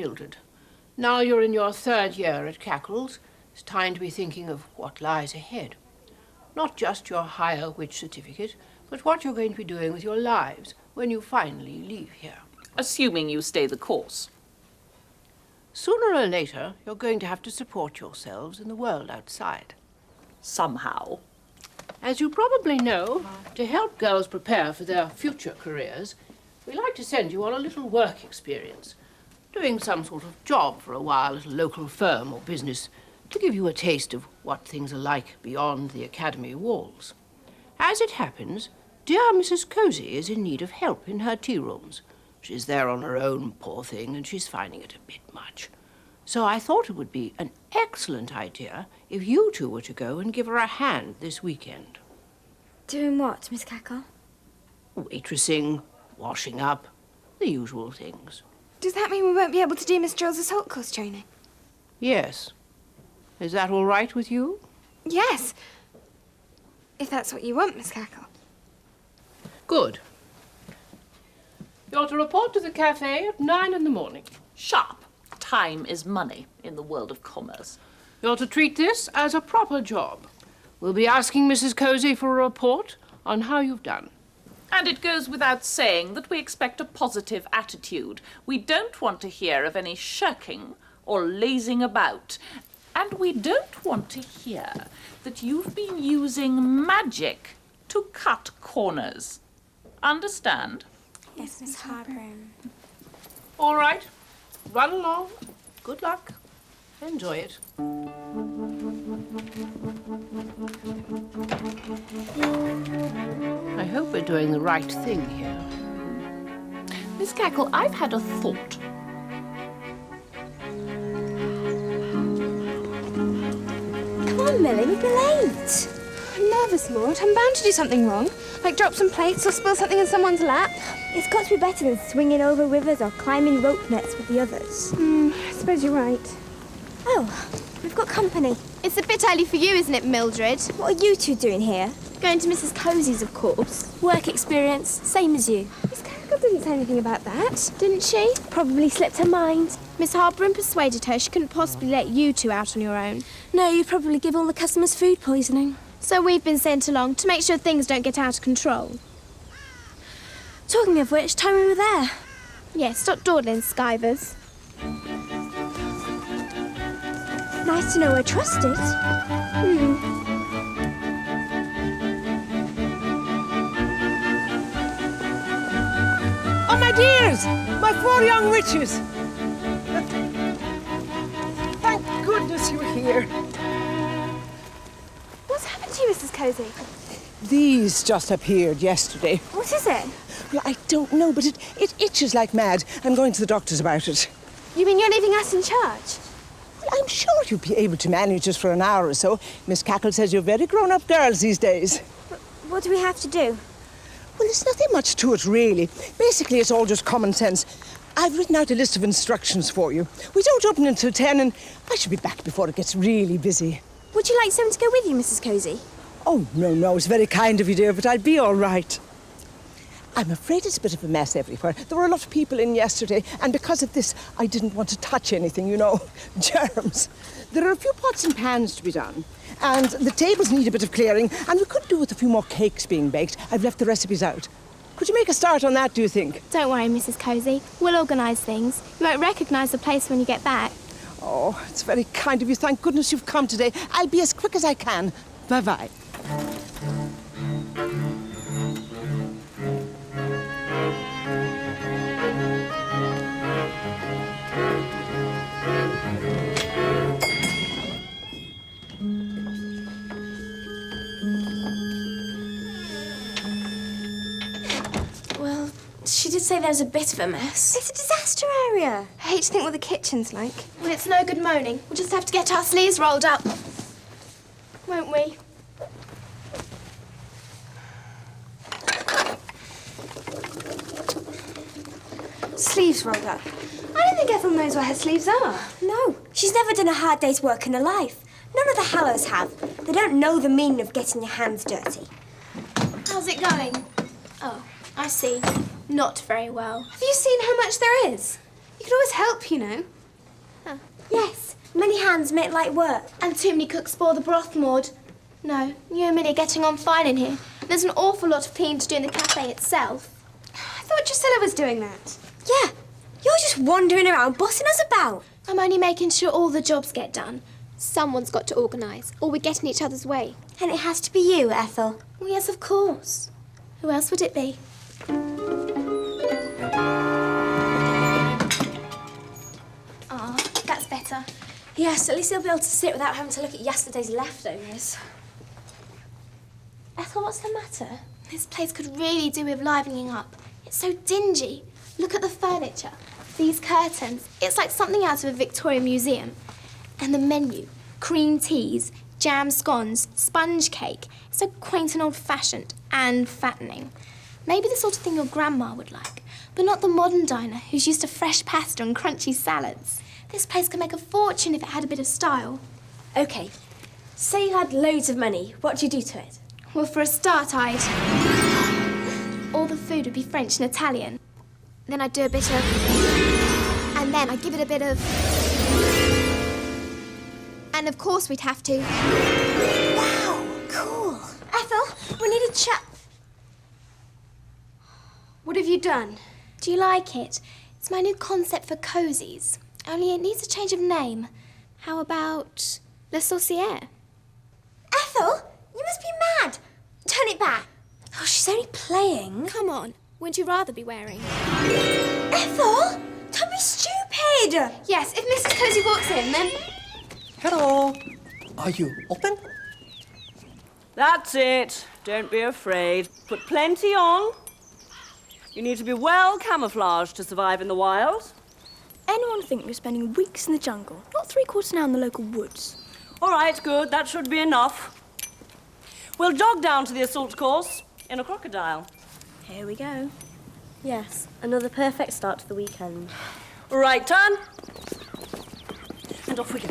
Mildred. Now you're in your 3rd year at Cackles, it's time to be thinking of what lies ahead. Not just your higher witch certificate, but what you're going to be doing with your lives when you finally leave here. Assuming you stay the course. Sooner or later, you're going to have to support yourselves in the world outside. Somehow. As you probably know, to help girls prepare for their future careers, we like to send you on a little work experience, doing some sort of job for a while at a local firm or business to give you a taste of what things are like beyond the academy walls. As it happens, dear Mrs. Cosy is in need of help in her tea rooms. She's there on her own, poor thing, and she's finding it a bit much. So I thought it would be an excellent idea if you two were to go and give her a hand this weekend. Doing what, Miss Cackle? Waitressing, washing up, the usual things. Does that mean we won't be able to do Miss Joel's assault course training? Yes. Is that all right with you? Yes. If that's what you want, Miss Cackle. Good. You're to report to the cafe at 9 in the morning. Sharp. Time is money in the world of commerce. You're to treat this as a proper job. We'll be asking Mrs. Cosy for a report on how you've done. And it goes without saying that we expect a positive attitude. We don't want to hear of any shirking or lazing about. And we don't want to hear that you've been using magic to cut corners. Understand? Yes, Miss Harborough. All right. Run along. Good luck. Enjoy it. I hope we're doing the right thing here. Miss Cackle, I've had a thought. Come on, Millie, we'll be late. I'm nervous, Maud. I'm bound to do something wrong. Like drop some plates or spill something in someone's lap. It's got to be better than swinging over rivers or climbing rope nets with the others. I suppose you're right. Oh, we've got company. It's a bit early for you, isn't it, Mildred? What are you two doing here? Going to Mrs. Cosy's, of course. Work experience, same as you. Miss Cackle didn't say anything about that, didn't she? Probably slipped her mind. Miss Harborough persuaded her she couldn't possibly let you two out on your own. No, you'd probably give all the customers food poisoning. So we've been sent along to make sure things don't get out of control. Talking of which, time we were there. Yes, stop dawdling, skivers. Nice to know we're trusted. Oh, my dears! My 4 young witches! Thank goodness you're here. What's happened to you, Mrs. Cosy? These just appeared yesterday. What is it? Well, I don't know, but it itches like mad. I'm going to the doctors about it. You mean you're leaving us in charge? Well, I'm sure you'll be able to manage it for an hour or so. Miss Cackle says you're very grown-up girls these days. What do we have to do? Well, there's nothing much to it, really. Basically, it's all just common sense. I've written out a list of instructions for you. We don't open until 10, and I should be back before it gets really busy. Would you like someone to go with you, Mrs. Cosy? Oh, no, it's very kind of you, dear, but I'll be all right. I'm afraid it's a bit of a mess everywhere. There were a lot of people in yesterday, and because of this, I didn't want to touch anything, you know, germs. There are a few pots and pans to be done, and the tables need a bit of clearing, and we could do with a few more cakes being baked. I've left the recipes out. Could you make a start on that, do you think? Don't worry, Mrs. Cosy. We'll organise things. You won't recognise the place when you get back. Oh, it's very kind of you. Thank goodness you've come today. I'll be as quick as I can. Bye-bye. Well, she did say there was a bit of a mess. It's a disaster area. I hate to think what the kitchen's like. Well, it's no good moaning. We'll just have to get our sleeves rolled up. Won't we? Sleeves rolled up. I don't think Ethel knows where her sleeves are. No, she's never done a hard day's work in her life. None of the Hallows have. They don't know the meaning of getting your hands dirty. How's it going? Oh, I see. Not very well. Have you seen how much there is? You could always help, you know. Yes, many hands make light work. And too many cooks spoil the broth, Maud. No, you and Millie are getting on fine in here. There's an awful lot of cleaning to do in the cafe itself. I thought Drusilla was doing that. Yeah, you're just wandering around bossing us about. I'm only making sure all the jobs get done. Someone's got to organise, or we get in each other's way. And it has to be you, Ethel. Well, yes, of course. Who else would it be? Ah, that's better. Yes, at least you'll be able to sit without having to look at yesterday's leftovers. Ethel, what's the matter? This place could really do with livening up. It's so dingy. Look at the furniture. These curtains. It's like something out of a Victorian museum. And the menu. Cream teas, jam scones, sponge cake. It's so quaint and old-fashioned and fattening. Maybe the sort of thing your grandma would like, but not the modern diner who's used to fresh pasta and crunchy salads. This place could make a fortune if it had a bit of style. OK, say you had loads of money. What'd you do to it? Well, for a start, all the food would be French and Italian. Then I'd do a bit of... And then I'd give it a bit of... And of course we'd have to... Wow, cool. Ethel, we need a chat. What have you done? Do you like it? It's my new concept for cozies. Only it needs a change of name. How about Le Saucière? Ethel, you must be mad. Turn it back. Oh, she's only playing. Come on. Wouldn't you rather be wearing? Ethel, don't be stupid. Yes, if Mrs. Cozy walks in, then... Hello. Are you open? That's it. Don't be afraid. Put plenty on. You need to be well camouflaged to survive in the wild. Anyone think we're spending weeks in the jungle, not 3/4 an hour in the local woods? All right, good. That should be enough. We'll jog down to the assault course in a crocodile. Here we go. Yes, another perfect start to the weekend. Right turn. And off we go.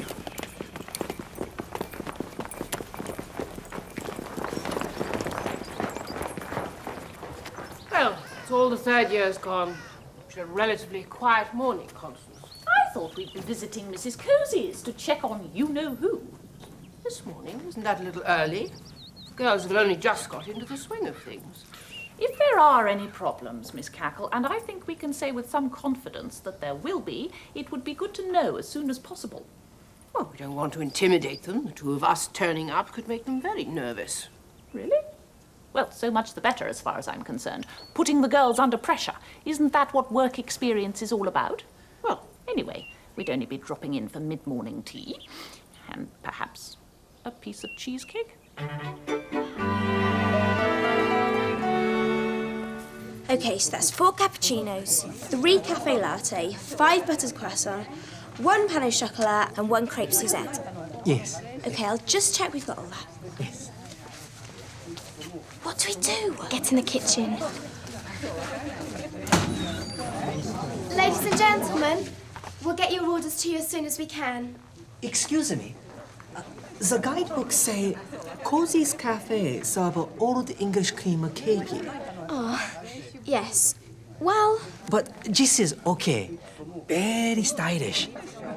Well, it's all the third year's gone. It's a relatively quiet morning, Constance. I thought we'd be visiting Mrs. Cozy's to check on you-know-who. This morning, isn't that a little early? Girls have only just got into the swing of things. If there are any problems, Miss Cackle, and I think we can say with some confidence that there will be, it would be good to know as soon as possible. Well, we don't want to intimidate them. The two of us turning up could make them very nervous. Really? Well, so much the better as far as I'm concerned. Putting the girls under pressure. Isn't that what work experience is all about? Well, anyway, we'd only be dropping in for mid-morning tea and perhaps a piece of cheesecake. OK, so that's 4 cappuccinos, 3 cafe latte, 5 buttered croissant, 1 pain au chocolat and 1 crepe Suzette. Yes. OK, I'll just check we've got all that. Yes. What do we do? Get in the kitchen. Ladies and gentlemen, we'll get your orders to you as soon as we can. Excuse me. The guidebooks say Cozy's Cafe serve old English cream cake. Oh, yes. Well... But this is okay. Very stylish.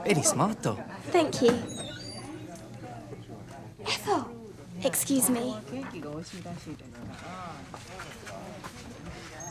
Very smart, though. Thank you. Ethel, excuse me.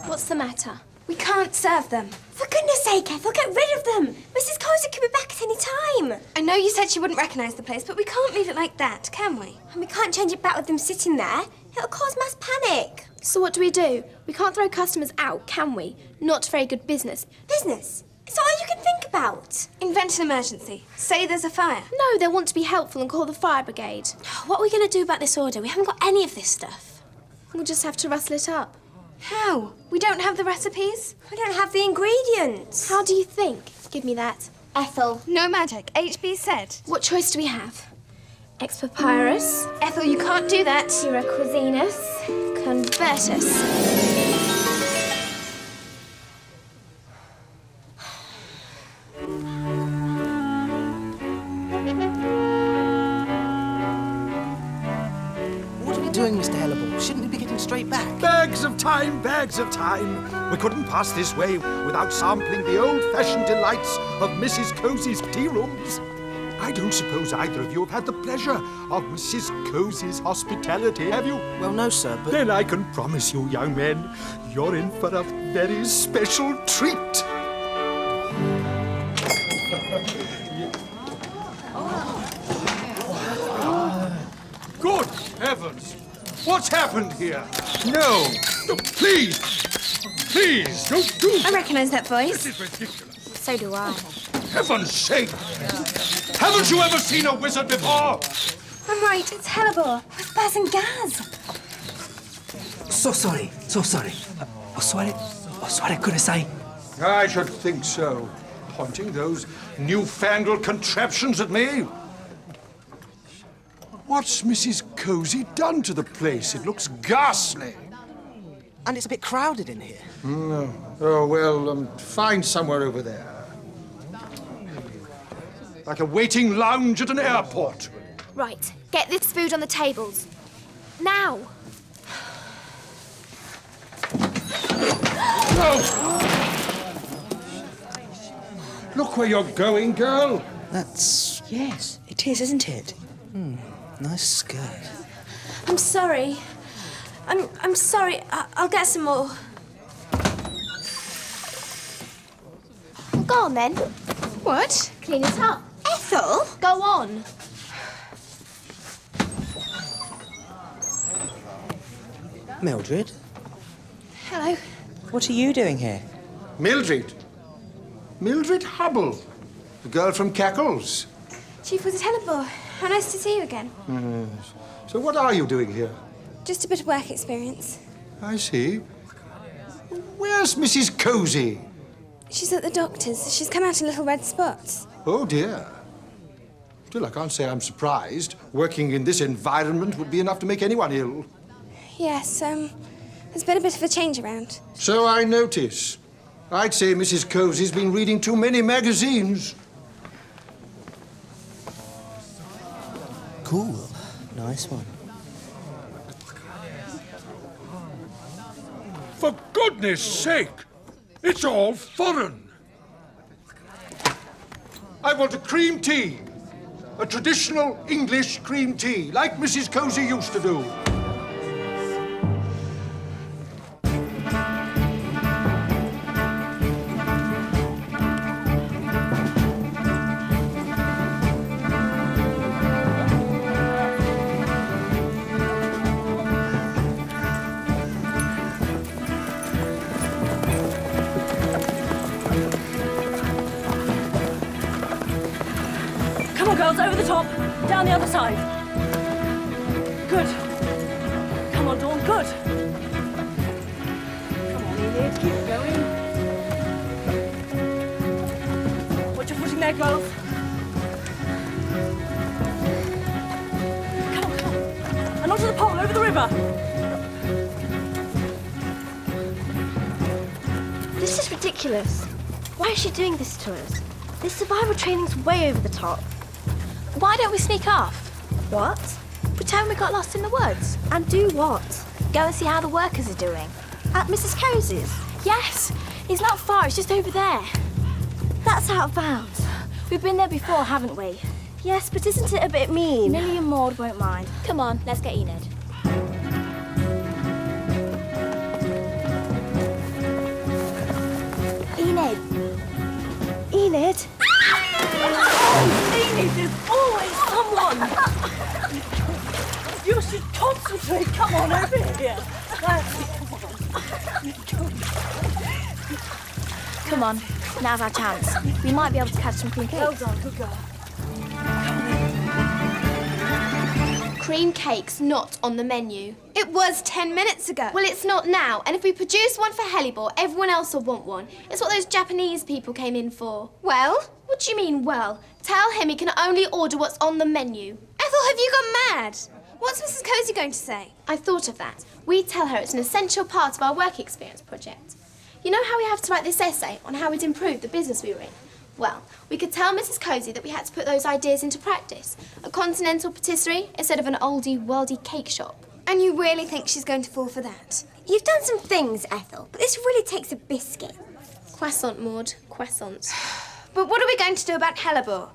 What's the matter? We can't serve them. For goodness sake, Ethel, get rid of them. Mrs. Cozy could be back at any time. I know you said she wouldn't recognise the place, but we can't leave it like that, can we? And we can't change it back with them sitting there. It'll cause mass panic. So what do? We can't throw customers out, can we? Not very good business. Business? It's all you can think about. Invent an emergency. Say there's a fire. No, they'll want to be helpful and call the fire brigade. What are we going to do about this order? We haven't got any of this stuff. We'll just have to rustle it up. How? We don't have the recipes? We don't have the ingredients. How do you think? Give me that. Ethel. No magic. HB said. What choice do we have? Ex papyrus, Ethel, you can't do that. Tira cuisinus, convertus. What are we doing, Mr. Hellable? Shouldn't we be getting straight back? Bags of time, bags of time. We couldn't pass this way without sampling the old-fashioned delights of Mrs. Cozy's tea rooms. I don't suppose either of you have had the pleasure of Mrs. Cozy's hospitality, have you? Well, no, sir, but... Then I can promise you, young men, you're in for a very special treat. Good heavens! What's happened here? No! Please! Please, don't do I recognise that voice. This is ridiculous. So do I. Heaven's sake! Haven't you ever seen a wizard before? I'm right, it's Hellebore with Baz and Gaz. So sorry. I swear could I say? I should think so. Pointing those newfangled contraptions at me. What's Mrs. Cozy done to the place? It looks ghastly. And it's a bit crowded in here. Oh, well, find somewhere over there. Like a waiting lounge at an airport. Right, get this food on the tables. Now. No! Look where you're going, girl. That's... yes, it is, isn't it? Nice skirt. I'm sorry. I'm sorry. I'll get some more. Well, go on then. What? Clean it up. Ethel? Go on. Mildred, Hello. what are you doing here? Mildred. Mildred Hubble. The girl from Cackles. Chief, was it Hellebore? How nice to see you again. So what are you doing here? Just a bit of work experience. I see. Where's Mrs. Cozy? She's at the doctor's. She's come out in little red spots. Oh, dear. Still, I can't say I'm surprised. Working in this environment would be enough to make anyone ill. Yes, there's been a bit of a change around. So I notice. I'd say Mrs. Cozy's been reading too many magazines. Cool. Nice one. For goodness sake! It's all foreign. I want a cream tea. A traditional English cream tea, like Mrs. Cozy used to do. Come on, girls, over the top. Down the other side. Good. Come on, Dawn, good. Come on, Enid, keep going. Watch your footing there, girls. Come on. And onto the pole, over the river. This is ridiculous. Why is she doing this to us? This survival training's way over the top. Why don't we sneak off? What? Pretend we got lost in the woods. And do what? Go and see how the workers are doing. At Mrs. Cozy's? Yes, it's not far, it's just over there. That's out of bounds. We've been there before, haven't we? Yes, but isn't it a bit mean? Millie and Maud won't mind. Come on, let's get Enid. Enid. Enid? Enid, there's always someone. You should concentrate. Come on, over here. Come on, now's our chance. We might be able to catch some cream cakes. Well done, good girl. Cream cakes not on the menu. It was 10 minutes ago. Well, it's not now, and if we produce one for Hellebore, everyone else will want one. It's what those Japanese people came in for. Well? What do you mean, well? Tell him he can only order what's on the menu. Ethel, have you gone mad? What's Mrs. Cozy going to say? I thought of that. We tell her it's an essential part of our work experience project. You know how we have to write this essay on how we'd improve the business we were in? Well, we could tell Mrs. Cozy that we had to put those ideas into practice. A continental patisserie instead of an oldie-worldy cake shop. And you really think she's going to fall for that? You've done some things, Ethel, but this really takes a biscuit. Croissant, Maud. Croissant. But what are we going to do about Hellebore?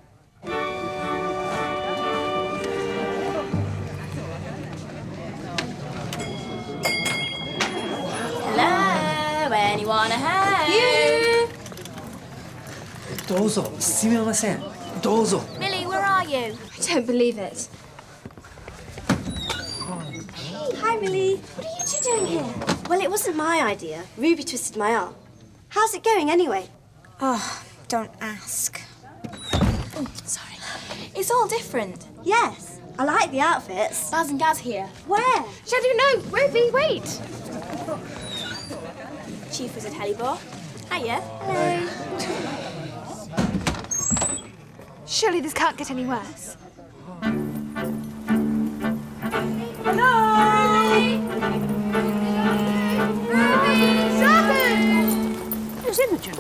on ahead. Dozo, すみません. Dozo. Millie, where are you? I don't believe it. Hi, Millie. What are you two doing here? Well, it wasn't my idea. Ruby twisted my arm. How's it going, anyway? Oh, don't ask. Oh, sorry. It's all different. Yes, I like the outfits. Baz and Gaz here. Where? Shadow, no! Ruby, wait! Chief Wizard Hellebore. Hiya. Hello. Surely this can't get any worse. Hello! Ruby! Shadow! Where's Imogen?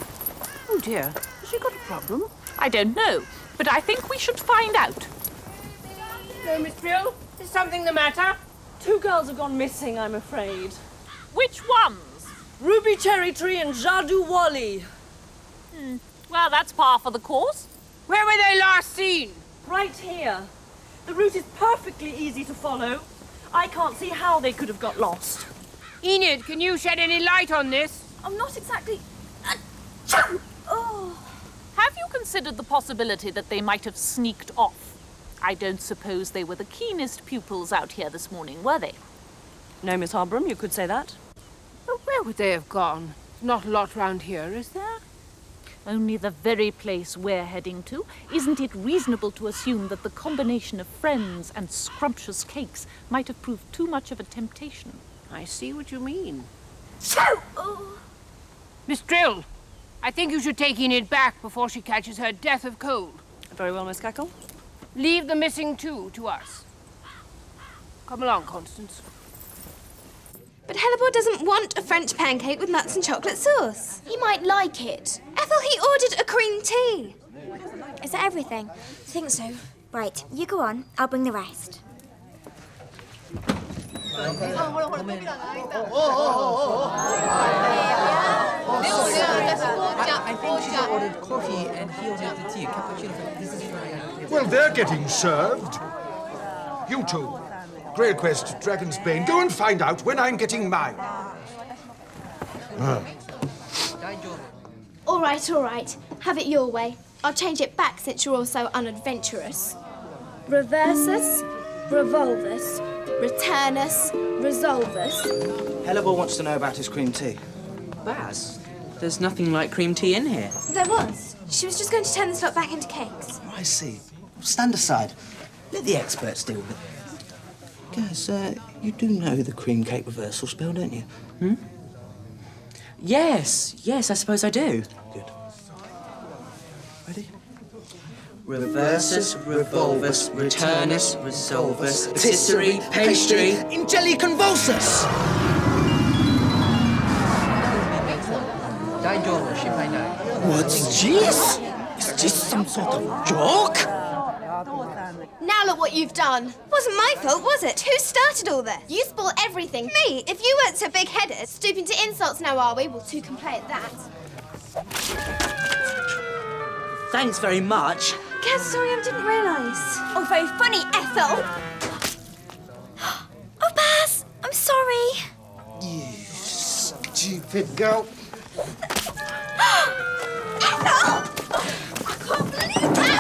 Oh, dear. Has she got a problem? I don't know, but I think we should find out. No, Miss Brill? Is something the matter? 2 girls have gone missing, I'm afraid. Which ones? Ruby Cherry Tree and Jadu Wally. Well, that's par for the course. Where were they last seen? Right here. The route is perfectly easy to follow. I can't see how they could have got lost. Enid, can you shed any light on this? I'm not exactly... Oh. Have you considered the possibility that they might have sneaked off? I don't suppose they were the keenest pupils out here this morning, were they? No, Miss Harbram, you could say that. But where would they have gone? Not a lot round here, is there? Only the very place we're heading to. Isn't it reasonable to assume that the combination of friends and scrumptious cakes might have proved too much of a temptation? I see what you mean. Oh. Miss Drill, I think you should take Enid back before she catches her death of cold. Very well, Miss Cackle. Leave the missing 2 to us. Come along, Constance. But Hellebore doesn't want a French pancake with nuts and chocolate sauce. He might like it. Ethel, he ordered a cream tea. Is that everything? I think so. Right, you go on. I'll bring the rest. I think she ordered coffee and he ordered the tea. Cappuccino. This is Well, they're getting served. You two, Grey Quest, Dragon's Bane, go and find out when I'm getting mine. All right. Have it your way. I'll change it back since you're all so unadventurous. Reversus, revolvus, returnus, resolvus. Hellebore wants to know about his cream tea. Baz, there's nothing like cream tea in here. There was. She was just going to turn this lot back into cakes. I see. Stand aside. Let the experts deal with it. Gaz, you do know the cream cake reversal spell, don't you? Yes, I suppose I do. Good. Ready? Reversus, revolvus, returnus, resolvus, patisserie, pastry, Ingelli convulsus! What's this? Is this some sort of joke? Now look what you've done. Wasn't my fault, was it? Who started all this? You spoil everything. Me? If you weren't so big-headed. Stooping to insults now, are we? Well, 2 can play at that. Thanks very much. Gaz, sorry, I didn't realise. Oh, very funny, Ethel. Oh, Baz, I'm sorry. You stupid girl. Ethel! I can't believe that!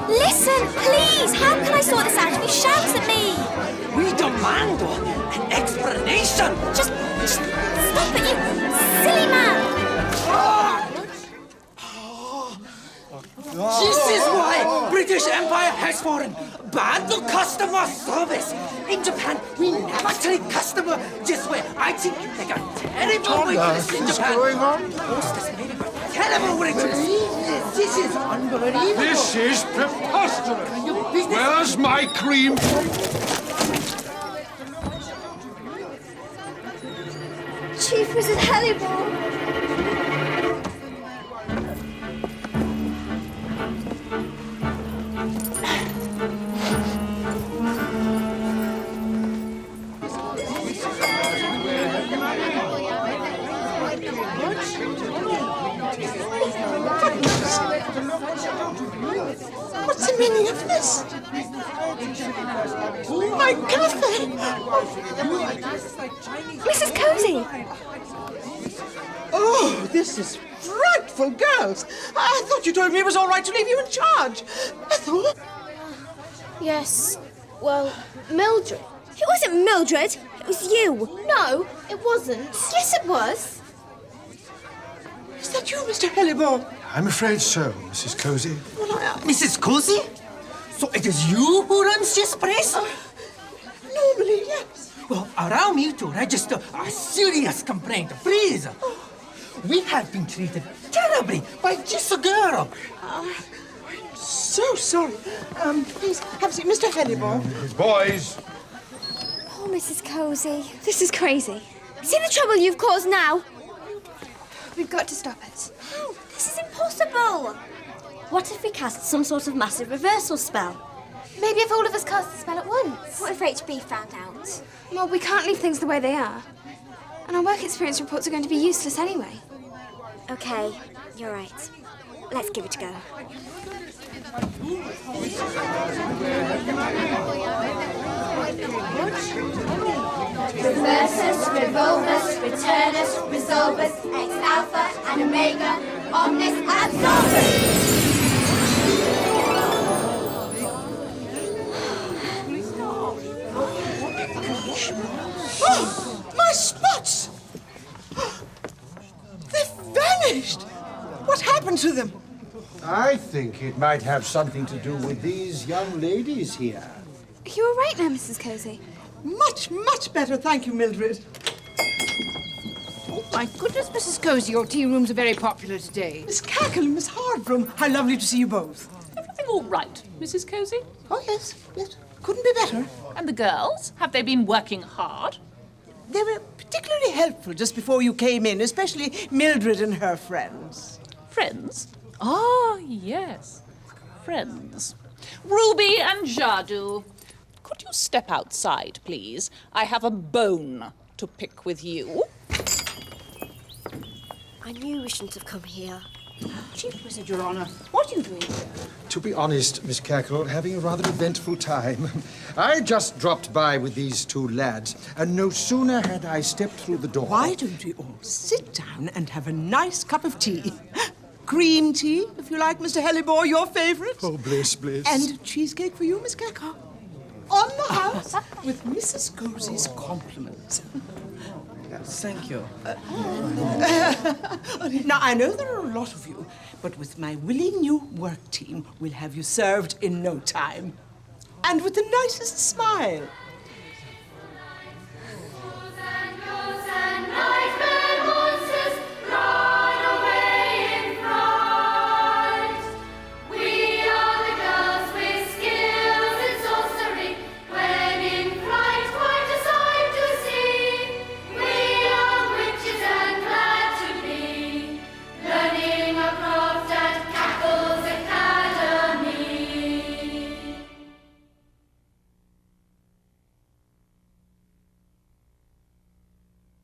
Listen, please! How can I sort this out if he shouts at me? We demand an explanation! Just stop it, you silly man! This is why British Empire has fallen. Bad customer service. In Japan, we never treat customer this way. I think you take a terrible waitress in Japan. What's going on? Terrible waitress. This is unbelievable. This is preposterous. Where's my cream? Chief Wizard Hellebore. What's the many of this? My cafe! Mrs. Cozy! Oh, this is frightful, girls. I thought you told me it was all right to leave you in charge. Ethel? Yes, well, Mildred. It wasn't Mildred. It was you. No, it wasn't. Yes, it was. Is that you, Mr. Hellebore? I'm afraid so, Mrs. Cozy. Mrs. Cozy? So it is you who runs this place? Normally, yes. Well, allow me to register a serious complaint, please. We have been treated terribly by this girl. So sorry. Please, have a seat. Mr. Hellebore. Boys. Poor Mrs. Cozy. This is crazy. See the trouble you've caused now? We've got to stop it. Oh, this is impossible. What if we cast some sort of massive reversal spell? Maybe if all of us cast the spell at once. What if HB found out? Well, we can't leave things the way they are. And our work experience reports are going to be useless anyway. Okay, you're right. Let's give it a go. Reversus, revolvus, returnus, resolvus, ex alpha and omega, omnis absolvus. Oh, my spots! They've vanished! What happened to them? I think it might have something to do with these young ladies here. Are you all right now, Mrs. Cozy? Much, much better, thank you, Mildred. Oh, my goodness, Mrs. Cozy, your tea rooms are very popular today. Miss Cackle and Miss Hardbroom, how lovely to see you both. Everything all right, Mrs. Cozy? Oh, yes, yes. Couldn't be better. And the girls? Have they been working hard? They were particularly helpful just before you came in, especially Mildred and her friends. Friends? Ah, yes. Friends. Ruby and Jadu. Could you step outside, please? I have a bone to pick with you. I knew we shouldn't have come here. Chief Wizard, Your Honor, what are you doing here? To be honest, Miss Cackle, having a rather eventful time. I just dropped by with these two lads, and no sooner had I stepped through the door... Why don't we all sit down and have a nice cup of tea? Cream tea, if you like, Mr. Hellebore, your favourite. Oh, bliss, bliss. And cheesecake for you, Miss Cackle. On the house, with Mrs. Cozy's compliments. Thank you. Now, I know there are a lot of you, but with my willing new work team, we'll have you served in no time. And with the nicest smile.